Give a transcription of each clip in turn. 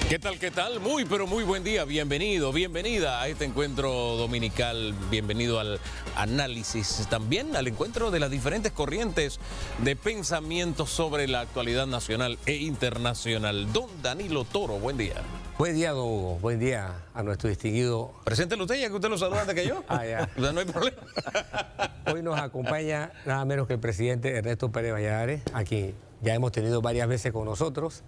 ¿Qué tal, qué tal? Muy, pero muy buen día. Bienvenido, bienvenida a este encuentro dominical. Bienvenido al análisis, también al encuentro de las diferentes corrientes de pensamiento sobre la actualidad nacional e internacional. Don Danilo Toro, buen día. Buen día, don Hugo. Buen día a nuestro distinguido. Preséntelo usted, ya que usted lo saluda antes que yo. Ya. O sea, no hay problema. Hoy nos acompaña nada menos que el presidente Ernesto Pérez Valladares, a quien ya hemos tenido varias veces con nosotros.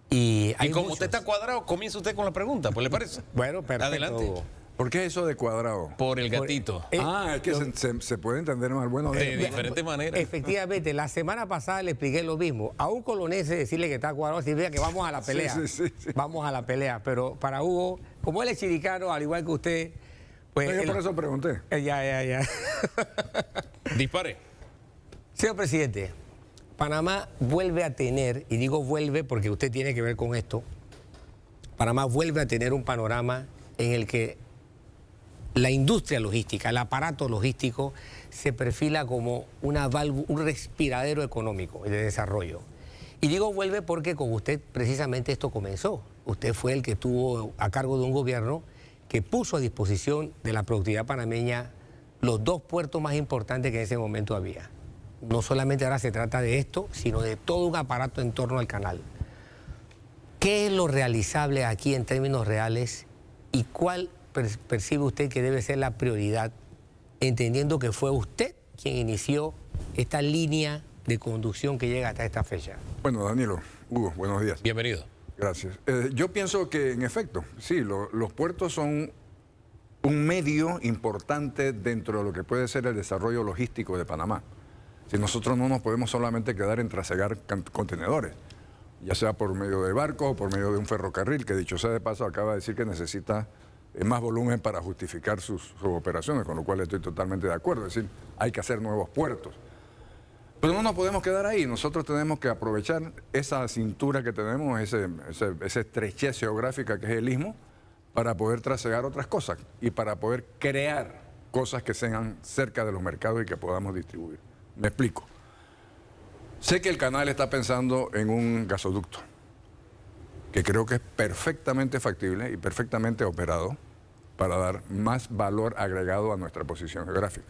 Y como usted está cuadrado, comienza usted con la pregunta, pues, ¿le parece? Bueno, perfecto. Adelante. Hugo. ¿Por qué eso de cuadrado? Por el gatito. Es que se puede entender más bueno De diferentes maneras. Efectivamente, la semana pasada le expliqué lo mismo. A un colonense decirle que está cuadrado significa que vamos a la pelea. Sí. Vamos a la pelea. Pero para Hugo, como él es chiricano, al igual que usted, pues... Yo por eso pregunté. Ya. Dispare. Señor presidente, Panamá vuelve a tener, y digo vuelve porque usted tiene que ver con esto, Panamá vuelve a tener un panorama en el que la industria logística, el aparato logístico, se perfila como una válvula, un respiradero económico y de desarrollo. Y digo vuelve porque con usted precisamente esto comenzó. Usted fue el que estuvo a cargo de un gobierno que puso a disposición de la productividad panameña los dos puertos más importantes que en ese momento había. No solamente ahora se trata de esto, sino de todo un aparato en torno al canal. ¿Qué es lo realizable aquí en términos reales y cuál percibe usted que debe ser la prioridad, entendiendo que fue usted quien inició esta línea de conducción que llega hasta esta fecha? Bueno, Danilo, Hugo, buenos días. Bienvenido. Gracias. Yo pienso que, en efecto, sí, los puertos son un medio importante dentro de lo que puede ser el desarrollo logístico de Panamá. Si nosotros no nos podemos solamente quedar en trasegar contenedores, ya sea por medio de barcos o por medio de un ferrocarril, que dicho sea de paso acaba de decir que necesita más volumen para justificar sus operaciones, con lo cual estoy totalmente de acuerdo. Es decir, hay que hacer nuevos puertos. Pero no nos podemos quedar ahí, nosotros tenemos que aprovechar esa cintura que tenemos, esa estrechez geográfica que es el istmo, para poder trasegar otras cosas y para poder crear cosas que sean cerca de los mercados y que podamos distribuir. Me explico. Sé que el canal está pensando en un gasoducto, que creo que es perfectamente factible y perfectamente operado para dar más valor agregado a nuestra posición geográfica.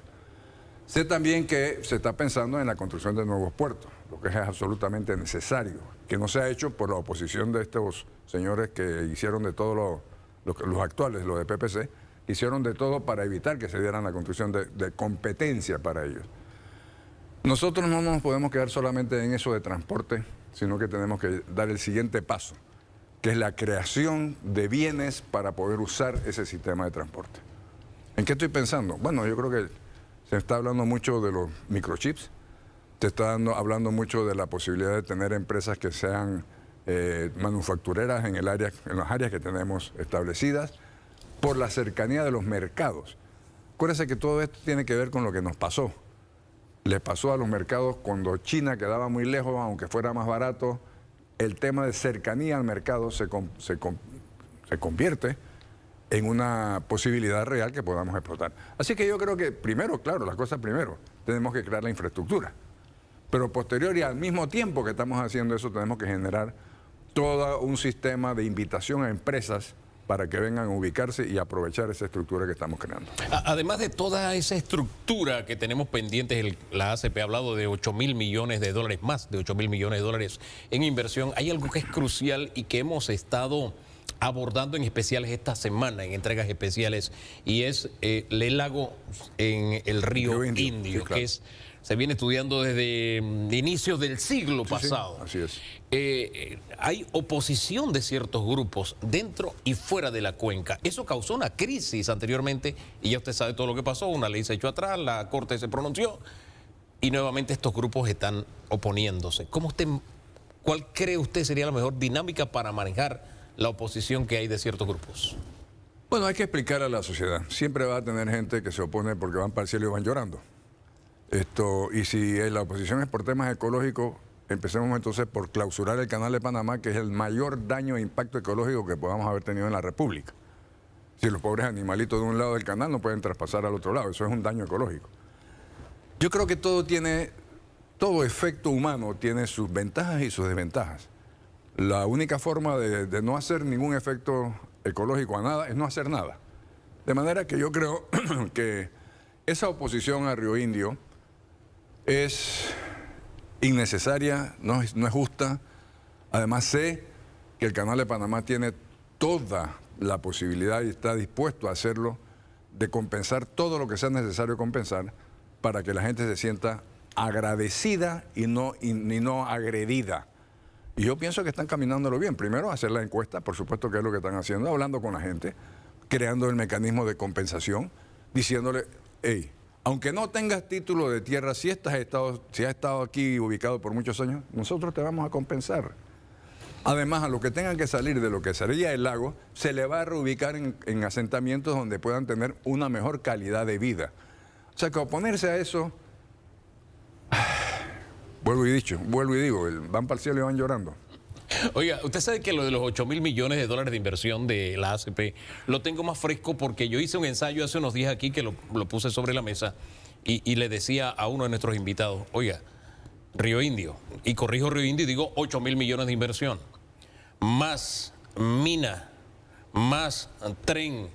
Sé también que se está pensando en la construcción de nuevos puertos, lo que es absolutamente necesario, que no se ha hecho por la oposición de estos señores que hicieron de todo los actuales, los de PPC, hicieron de todo para evitar que se dieran la construcción de competencia para ellos. Nosotros no nos podemos quedar solamente en eso de transporte, sino que tenemos que dar el siguiente paso, que es la creación de bienes para poder usar ese sistema de transporte. ¿En qué estoy pensando? Bueno, yo creo que se está hablando mucho de los microchips, se está hablando mucho de la posibilidad de tener empresas que sean manufactureras en las áreas que tenemos establecidas, por la cercanía de los mercados. Acuérdense que todo esto tiene que ver con lo que nos pasó. Le pasó a los mercados cuando China quedaba muy lejos, aunque fuera más barato. El tema de cercanía al mercado se convierte en una posibilidad real que podamos explotar. Así que yo creo que primero, claro, las cosas primero, tenemos que crear la infraestructura. Pero posterior y al mismo tiempo que estamos haciendo eso, tenemos que generar todo un sistema de invitación a empresas para que vengan a ubicarse y aprovechar esa estructura que estamos creando. Además de toda esa estructura que tenemos pendientes, la ACP ha hablado de 8.000 millones de dólares, más de 8.000 millones de dólares en inversión. Hay algo que es crucial y que hemos estado abordando en especiales esta semana, en entregas especiales, y es el lago en el río Indio, sí, claro, que se viene estudiando desde inicios del siglo pasado. Sí, así es. Hay oposición de ciertos grupos dentro y fuera de la cuenca. Eso causó una crisis anteriormente y ya usted sabe todo lo que pasó. Una ley se echó atrás, la Corte se pronunció y nuevamente estos grupos están oponiéndose. ¿Cuál cree usted sería la mejor dinámica para manejar la oposición que hay de ciertos grupos? Bueno, hay que explicar a la sociedad. Siempre va a tener gente que se opone porque van para el cielo y van llorando. Y si la oposición es por temas ecológicos, empecemos entonces por clausurar el canal de Panamá, que es el mayor daño e impacto ecológico que podamos haber tenido en la República. Si los pobres animalitos de un lado del canal no pueden traspasar al otro lado, eso es un daño ecológico. Yo creo que todo efecto humano tiene sus ventajas y sus desventajas. la única forma de no hacer ningún efecto ecológico a nada es no hacer nada. De manera que yo creo que esa oposición a Río Indio es innecesaria, no es justa. Además sé que el Canal de Panamá tiene toda la posibilidad y está dispuesto a hacerlo, de compensar todo lo que sea necesario compensar para que la gente se sienta agradecida y no agredida. Y yo pienso que están caminándolo bien. Primero, hacer la encuesta, por supuesto que es lo que están haciendo, hablando con la gente, creando el mecanismo de compensación, diciéndole, hey, aunque no tengas título de tierra, si has estado aquí ubicado por muchos años, nosotros te vamos a compensar. Además, a los que tengan que salir de lo que sería el lago, se le va a reubicar en asentamientos donde puedan tener una mejor calidad de vida. O sea, que oponerse a eso, vuelvo y digo, van para el cielo y van llorando. Oiga, usted sabe que lo de los 8.000 millones de dólares de inversión de la ACP lo tengo más fresco porque yo hice un ensayo hace unos días aquí que lo puse sobre la mesa y le decía a uno de nuestros invitados, oiga, Río Indio, y corrijo Río Indio y digo 8.000 millones de inversión, más mina, más tren.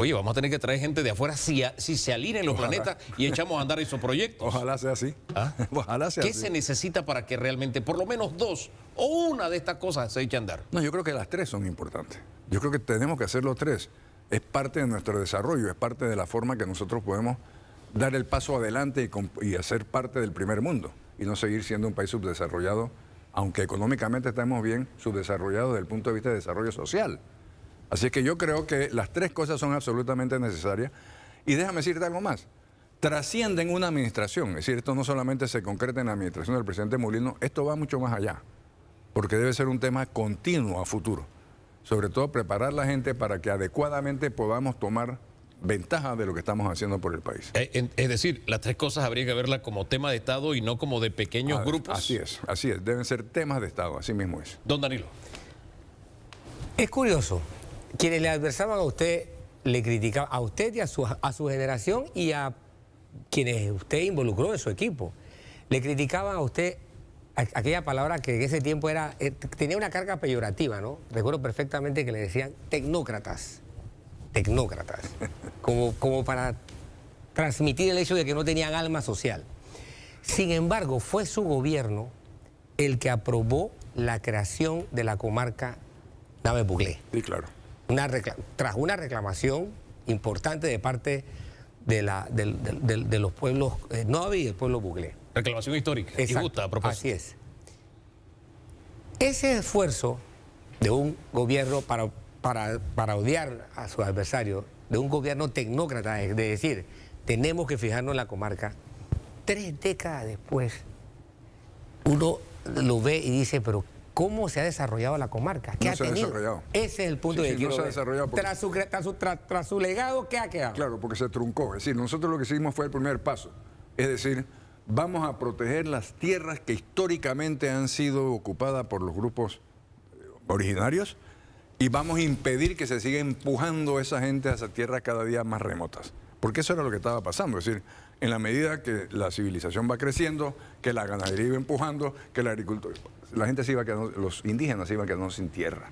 Oye, vamos a tener que traer gente de afuera si se alinean los planetas y echamos a andar esos proyectos. Ojalá sea así. ¿Ah? Ojalá sea ¿Qué así. se necesita para que realmente por lo menos dos o una de estas cosas se eche a andar? No, yo creo que las tres son importantes. Yo creo que tenemos que hacer los tres. Es parte de nuestro desarrollo, es parte de la forma que nosotros podemos dar el paso adelante y hacer parte del primer mundo y no seguir siendo un país subdesarrollado, aunque económicamente estamos bien subdesarrollados desde el punto de vista de desarrollo social. Así que yo creo que las tres cosas son absolutamente necesarias. Y déjame decirte algo más. Trascienden una administración. Es decir, esto no solamente se concreta en la administración del presidente Mulino, esto va mucho más allá. Porque debe ser un tema continuo a futuro. Sobre todo preparar a la gente para que adecuadamente podamos tomar ventaja de lo que estamos haciendo por el país. Es decir, las tres cosas habría que verlas como tema de Estado y no como de pequeños grupos. Así es. Deben ser temas de Estado, así mismo es. Don Danilo. Es curioso. Quienes le adversaban a usted, le criticaban a usted y a su generación y a quienes usted involucró en su equipo. Le criticaban a usted aquella palabra que en ese tiempo tenía una carga peyorativa, ¿no? Recuerdo perfectamente que le decían tecnócratas. Tecnócratas. Como para transmitir el hecho de que no tenían alma social. Sin embargo, fue su gobierno el que aprobó la creación de la comarca Nave-Buglé. Sí, claro. Tras una reclamación importante de parte de los pueblos Nave y del pueblo Buglé. Reclamación histórica. Exacto, y justa, a propósito. así es. Ese esfuerzo de un gobierno para odiar a sus adversarios, de un gobierno tecnócrata, de decir, tenemos que fijarnos en la comarca, 3 décadas después, uno lo ve y dice, pero ¿cómo se ha desarrollado la comarca? ¿Qué No ha se ha tenido? desarrollado. Ese es el punto Sí, que sí, quiero no se ha ver. desarrollado porque- Tras su legado, ¿qué ha quedado? Claro, porque se truncó. Es decir, nosotros lo que hicimos fue el primer paso. Es decir, vamos a proteger las tierras que históricamente han sido ocupadas por los grupos originarios y vamos a impedir que se siga empujando esa gente a esas tierras cada día más remotas. Porque eso era lo que estaba pasando. Es decir, en la medida que la civilización va creciendo, que la ganadería iba empujando, que la agricultura, la gente se iba quedando, los indígenas se iban quedando sin tierra.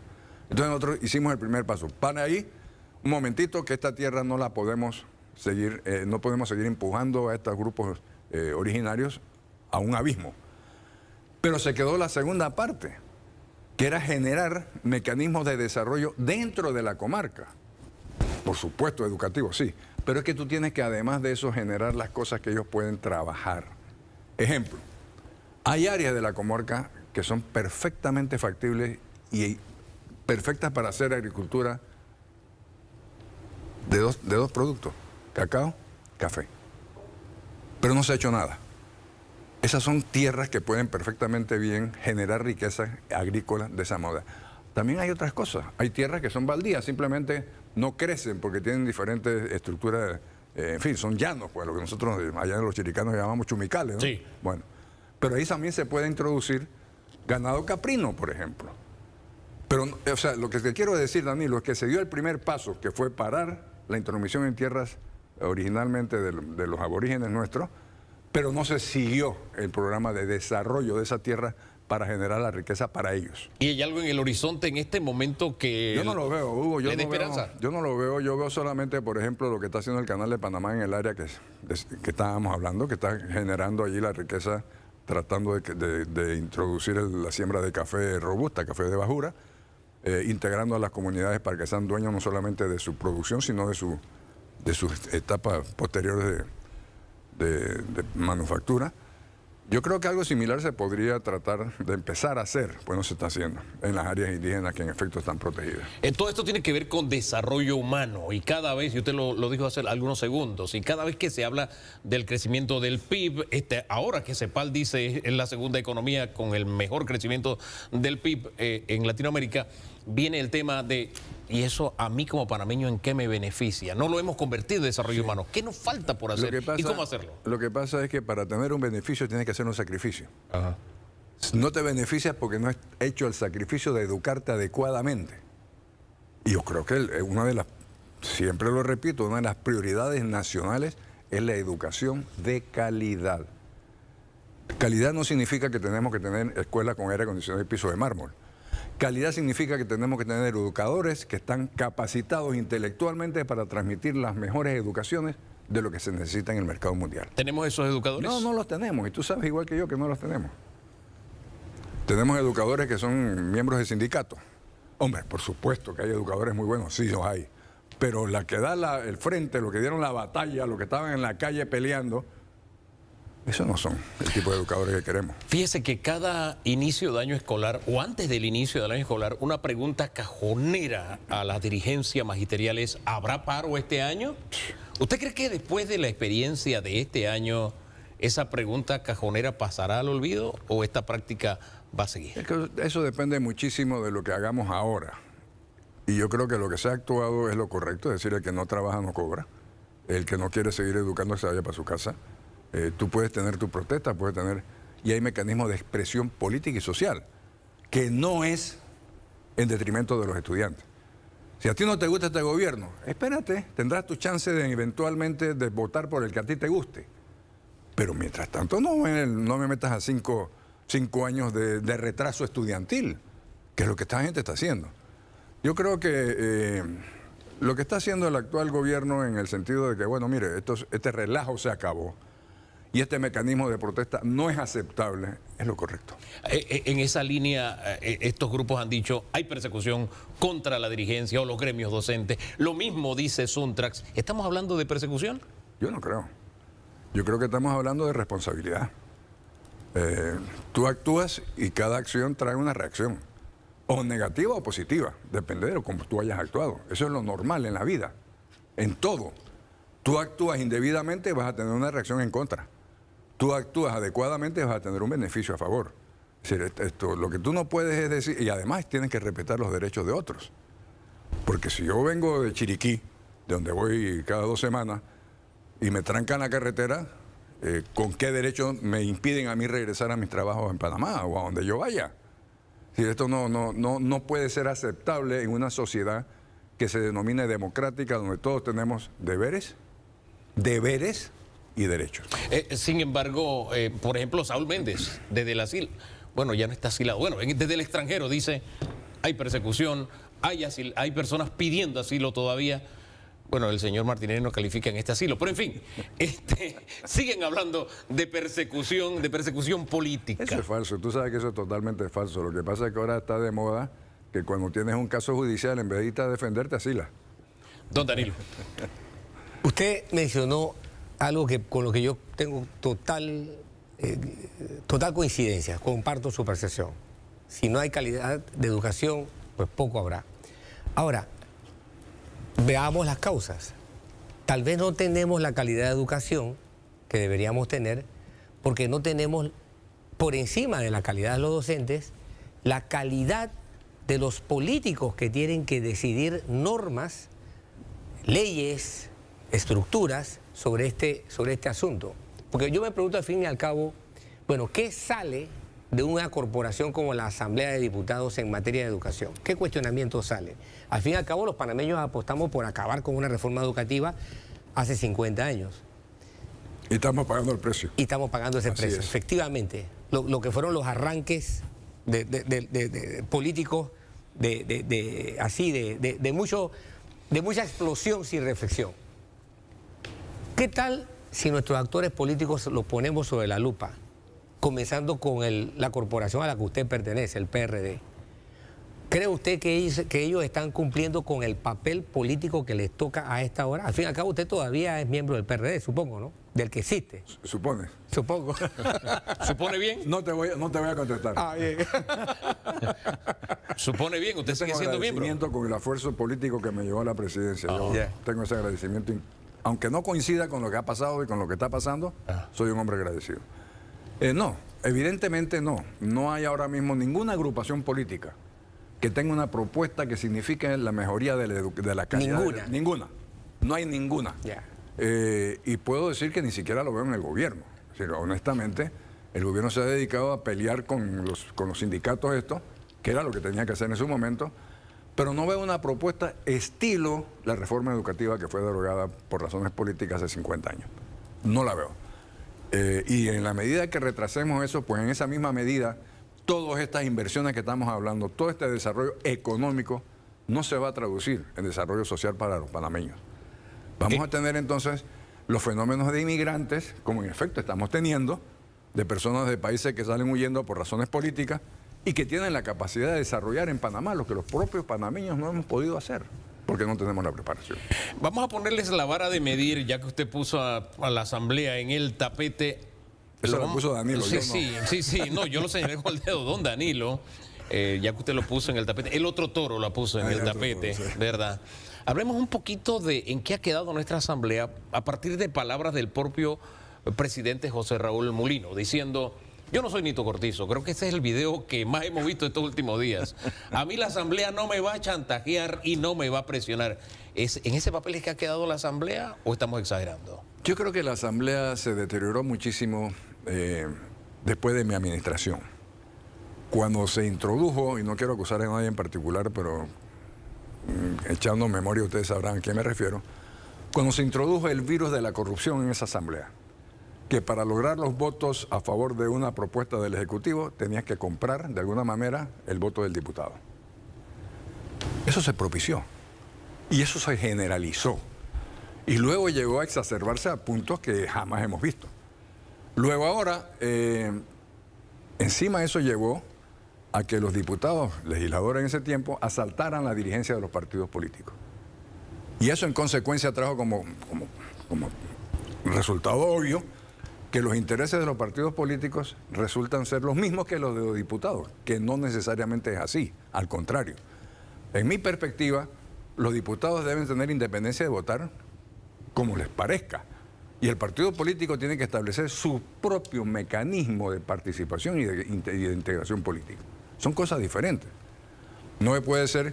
Entonces nosotros hicimos el primer paso. Para ahí, un momentito, que esta tierra no la podemos seguir, no podemos seguir empujando a estos grupos originarios a un abismo. Pero se quedó la segunda parte, que era generar mecanismos de desarrollo dentro de la comarca. Por supuesto, educativo, sí. Pero es que tú tienes que, además de eso, generar las cosas que ellos pueden trabajar. Ejemplo, hay áreas de la comarca que son perfectamente factibles y perfectas para hacer agricultura de dos productos, cacao, café. Pero no se ha hecho nada. Esas son tierras que pueden perfectamente bien generar riqueza agrícola de esa moda. También hay otras cosas. Hay tierras que son baldías, simplemente no crecen porque tienen diferentes estructuras, en fin, son llanos, pues lo que nosotros allá en los chiricanos llamamos chumicales, ¿no? Sí. Bueno, pero ahí también se puede introducir ganado caprino, por ejemplo. Pero, o sea, lo que te quiero decir, Danilo, es que se dio el primer paso, que fue parar la intromisión en tierras originalmente de los aborígenes nuestros, pero no se siguió el programa de desarrollo de esa tierra para generar la riqueza para ellos. ¿Y hay algo en el horizonte en este momento que Yo no lo veo, Hugo. le dé esperanza? Yo no lo veo. Yo veo solamente, por ejemplo, lo que está haciendo el Canal de Panamá en el área que estábamos hablando, que está generando allí la riqueza, tratando de introducir la siembra de café robusta, café de bajura, integrando a las comunidades para que sean dueños no solamente de su producción, sino de sus etapas posteriores de manufactura. Yo creo que algo similar se podría tratar de empezar a hacer, pues no se está haciendo, en las áreas indígenas que en efecto están protegidas. Todo esto tiene que ver con desarrollo humano y cada vez, y usted lo dijo hace algunos segundos, y cada vez que se habla del crecimiento del PIB, ahora que CEPAL dice es la segunda economía con el mejor crecimiento del PIB en Latinoamérica, viene el tema de, ¿y eso a mí como panameño en qué me beneficia? No lo hemos convertido en desarrollo humano. ¿Qué nos falta por hacer y cómo hacerlo? Lo que pasa es que para tener un beneficio tienes que hacer un sacrificio. Ajá. No te beneficias porque no has hecho el sacrificio de educarte adecuadamente. Y yo creo que siempre lo repito, una de las prioridades nacionales es la educación de calidad. Calidad no significa que tenemos que tener escuela con aire acondicionado y piso de mármol. Calidad significa que tenemos que tener educadores que están capacitados intelectualmente para transmitir las mejores educaciones de lo que se necesita en el mercado mundial. ¿Tenemos esos educadores? No, no los tenemos. Y tú sabes igual que yo que no los tenemos. Tenemos educadores que son miembros de sindicatos. Hombre, por supuesto que hay educadores muy buenos, sí los hay. Pero la que da el frente, los que dieron la batalla, los que estaban en la calle peleando, esos no son el tipo de educadores que queremos. Fíjese que cada inicio de año escolar o antes del inicio del año escolar, una pregunta cajonera a la dirigencia magisterial es, ¿habrá paro este año? ¿Usted cree que después de la experiencia de este año esa pregunta cajonera pasará al olvido o esta práctica va a seguir? Es que eso depende muchísimo de lo que hagamos ahora. Y yo creo que lo que se ha actuado es lo correcto, es decir, el que no trabaja no cobra, el que no quiere seguir educando se vaya para su casa. Tú puedes tener tu protesta, y hay mecanismos de expresión política y social, que no es en detrimento de los estudiantes. Si a ti no te gusta este gobierno, espérate, tendrás tu chance de eventualmente de votar por el que a ti te guste. Pero mientras tanto no me metas a cinco años de retraso estudiantil, que es lo que esta gente está haciendo. Yo creo que lo que está haciendo el actual gobierno en el sentido de que, bueno, mire, este relajo se acabó y este mecanismo de protesta no es aceptable, es lo correcto. En esa línea, estos grupos han dicho, hay persecución contra la dirigencia o los gremios docentes. Lo mismo dice Suntrax. ¿Estamos hablando de persecución? Yo no creo. Yo creo que estamos hablando de responsabilidad. Tú actúas y cada acción trae una reacción, o negativa o positiva, depende de cómo tú hayas actuado. Eso es lo normal en la vida, en todo. Tú actúas indebidamente, vas a tener una reacción en contra. Tú actúas adecuadamente, vas a tener un beneficio a favor. Es decir, lo que tú no puedes es decir, y además tienes que respetar los derechos de otros. Porque si yo vengo de Chiriquí, de donde voy cada 2 semanas, y me trancan la carretera, ¿con qué derecho me impiden a mí regresar a mis trabajos en Panamá o a donde yo vaya? Si esto no puede ser aceptable en una sociedad que se denomine democrática, donde todos tenemos deberes y derechos. Sin embargo, por ejemplo, Saúl Méndez, desde el asilo, bueno, ya no está asilado, bueno, desde el extranjero dice, hay persecución, hay personas pidiendo asilo todavía. Bueno, el señor Martínez no califica en este asilo, pero en fin, siguen hablando de persecución política. Eso es falso, tú sabes que eso es totalmente falso. Lo que pasa es que ahora está de moda que cuando tienes un caso judicial, en vez de irte a defender, te asila. Don Danilo. Usted mencionó algo con lo que yo tengo total coincidencia, comparto su percepción. Si no hay calidad de educación, pues poco habrá. Ahora, veamos las causas. Tal vez no tenemos la calidad de educación que deberíamos tener porque no tenemos, por encima de la calidad de los docentes, la calidad de los políticos que tienen que decidir normas, leyes, estructuras sobre este asunto. Porque yo me pregunto al fin y al cabo, bueno, ¿qué sale de una corporación como la Asamblea de Diputados en materia de educación? ¿Qué cuestionamiento sale? Al fin y al cabo, los panameños apostamos por acabar con una reforma educativa hace 50 años. Y estamos pagando el precio. Y estamos pagando ese Así precio, es. efectivamente. Lo que fueron los arranques de políticos de mucha explosión sin reflexión. ¿Qué tal si nuestros actores políticos los ponemos sobre la lupa? Comenzando con la corporación a la que usted pertenece, el PRD. ¿Cree usted que ellos están cumpliendo con el papel político que les toca a esta hora? Al fin y al cabo, usted todavía es miembro del PRD, supongo, ¿no? Del que existe. Supone. Supongo. ¿Supone bien? No te voy a contestar. Ah, bien. ¿Supone bien? ¿Usted sigue siendo miembro? Agradecimiento con el esfuerzo político que me llevó a la presidencia. Yo tengo ese agradecimiento. Aunque no coincida con lo que ha pasado y con lo que está pasando, soy un hombre agradecido. No, evidentemente no. No hay ahora mismo ninguna agrupación política que tenga una propuesta que signifique la mejoría de la calidad. Ninguna. Ninguna. No hay ninguna. Ya. Y puedo decir que ni siquiera lo veo en el gobierno. Es decir, honestamente, el gobierno se ha dedicado a pelear con los sindicatos estos, que era lo que tenía que hacer en su momento, pero no veo una propuesta estilo la reforma educativa que fue derogada por razones políticas hace 50 años. No la veo. Y en la medida que retrasemos eso, pues en esa misma medida, todas estas inversiones que estamos hablando, todo este desarrollo económico, no se va a traducir en desarrollo social para los panameños. Vamos a tener entonces los fenómenos de inmigrantes, como en efecto estamos teniendo, de personas de países que salen huyendo por razones políticas y que tienen la capacidad de desarrollar en Panamá lo que los propios panameños no hemos podido hacer, porque no tenemos la preparación. Vamos a ponerles la vara de medir, ya que usted puso a la Asamblea en el tapete. Eso lo puso Danilo. Sí, yo no. sí, no, yo lo señalé con el dedo, don Danilo, ya que usted lo puso en el tapete. El otro toro lo puso en el tapete, toro, sí. ¿Verdad? Hablemos un poquito de en qué ha quedado nuestra Asamblea a partir de palabras del propio presidente José Raúl Mulino, diciendo: yo no soy Nito Cortizo, creo que ese es el video que más hemos visto estos últimos días. A mí la Asamblea no me va a chantajear y no me va a presionar. ¿En ese papel es que ha quedado la Asamblea o estamos exagerando? Yo creo que la Asamblea se deterioró muchísimo después de mi administración. Cuando se introdujo, y no quiero acusar a nadie en particular, pero echando memoria ustedes sabrán a quién me refiero, cuando se introdujo el virus de la corrupción en esa Asamblea, que para lograr los votos a favor de una propuesta del Ejecutivo tenías que comprar de alguna manera el voto del diputado. Eso se propició y eso se generalizó y luego llegó a exacerbarse a puntos que jamás hemos visto. Luego ahora, encima eso llevó a que los diputados, legisladores en ese tiempo, asaltaran la dirigencia de los partidos políticos. Y eso en consecuencia trajo como resultado obvio que los intereses de los partidos políticos resultan ser los mismos que los de los diputados, que no necesariamente es así, al contrario. En mi perspectiva, los diputados deben tener independencia de votar como les parezca. Y el partido político tiene que establecer su propio mecanismo de participación y de integración política. Son cosas diferentes. No puede ser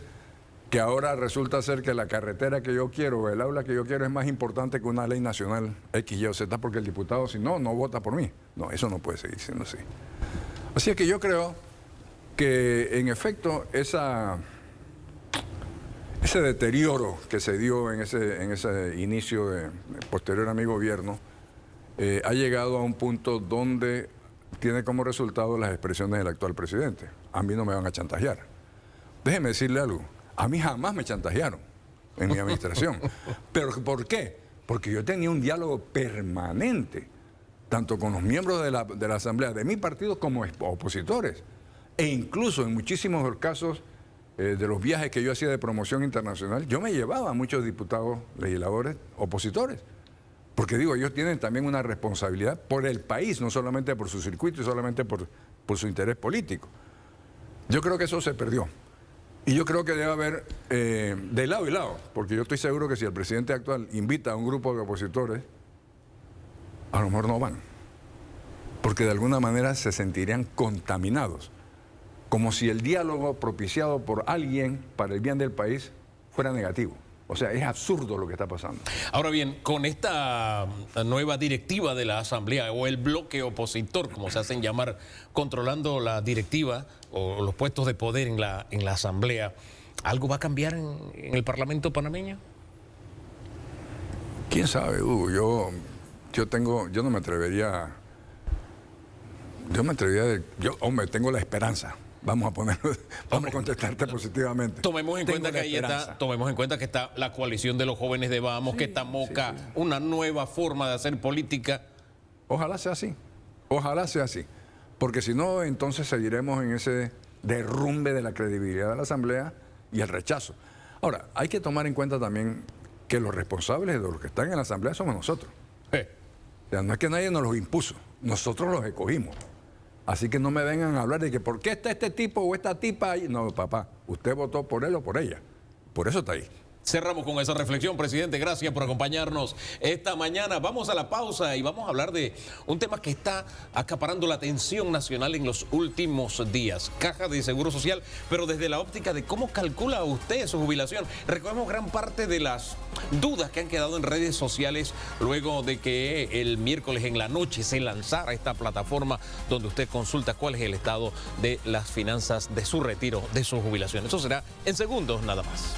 que ahora resulta ser que la carretera que yo quiero, el aula que yo quiero es más importante que una ley nacional X, Y o Z, porque el diputado, si no, no vota por mí. No, eso no puede seguir siendo así. Así es que yo creo que, en efecto, ese deterioro que se dio en ese inicio posterior a mi gobierno ha llegado a un punto donde tiene como resultado las expresiones del actual presidente. A mí no me van a chantajear. Déjeme decirle algo. A mí jamás me chantajearon en mi administración. ¿Pero por qué? Porque yo tenía un diálogo permanente, tanto con los miembros de la Asamblea de mi partido como opositores. E incluso en muchísimos casos de los viajes que yo hacía de promoción internacional, yo me llevaba a muchos diputados, legisladores, opositores. Porque digo, ellos tienen también una responsabilidad por el país, no solamente por su circuito y solamente por su interés político. Yo creo que eso se perdió. Y yo creo que debe haber de lado y lado, porque yo estoy seguro que si el presidente actual invita a un grupo de opositores, a lo mejor no van. Porque de alguna manera se sentirían contaminados. Como si el diálogo propiciado por alguien para el bien del país fuera negativo. O sea, es absurdo lo que está pasando. Ahora bien, con esta nueva directiva de la Asamblea o el bloque opositor, como se hacen llamar, controlando la directiva o los puestos de poder en la Asamblea, ¿algo va a cambiar en el Parlamento panameño? ¿Quién sabe, Hugo? Yo no me atrevería... Hombre, tengo la esperanza. vamos a contestarte positivamente. Tomemos en Tengo cuenta que la ahí esperanza. está, tomemos en cuenta que está la coalición de los jóvenes de Vamos, que está Moca, una nueva forma de hacer política. Ojalá sea así, ojalá sea así, porque si no, entonces seguiremos en ese derrumbe de la credibilidad de la Asamblea y el rechazo. Ahora, hay que tomar en cuenta también que los responsables de los que están en la Asamblea somos nosotros. O sea, no es que nadie nos los impuso, nosotros los escogimos. Así que no me vengan a hablar de que por qué está este tipo o esta tipa ahí. No, papá, usted votó por él o por ella. Por eso está ahí. Cerramos con esa reflexión, presidente. Gracias por acompañarnos esta mañana. Vamos a la pausa y vamos a hablar de un tema que está acaparando la atención nacional en los últimos días. Caja de Seguro Social, pero desde la óptica de cómo calcula usted su jubilación. Recogemos gran parte de las dudas que han quedado en redes sociales luego de que el miércoles en la noche se lanzara esta plataforma donde usted consulta cuál es el estado de las finanzas de su retiro, de su jubilación. Eso será en segundos nada más.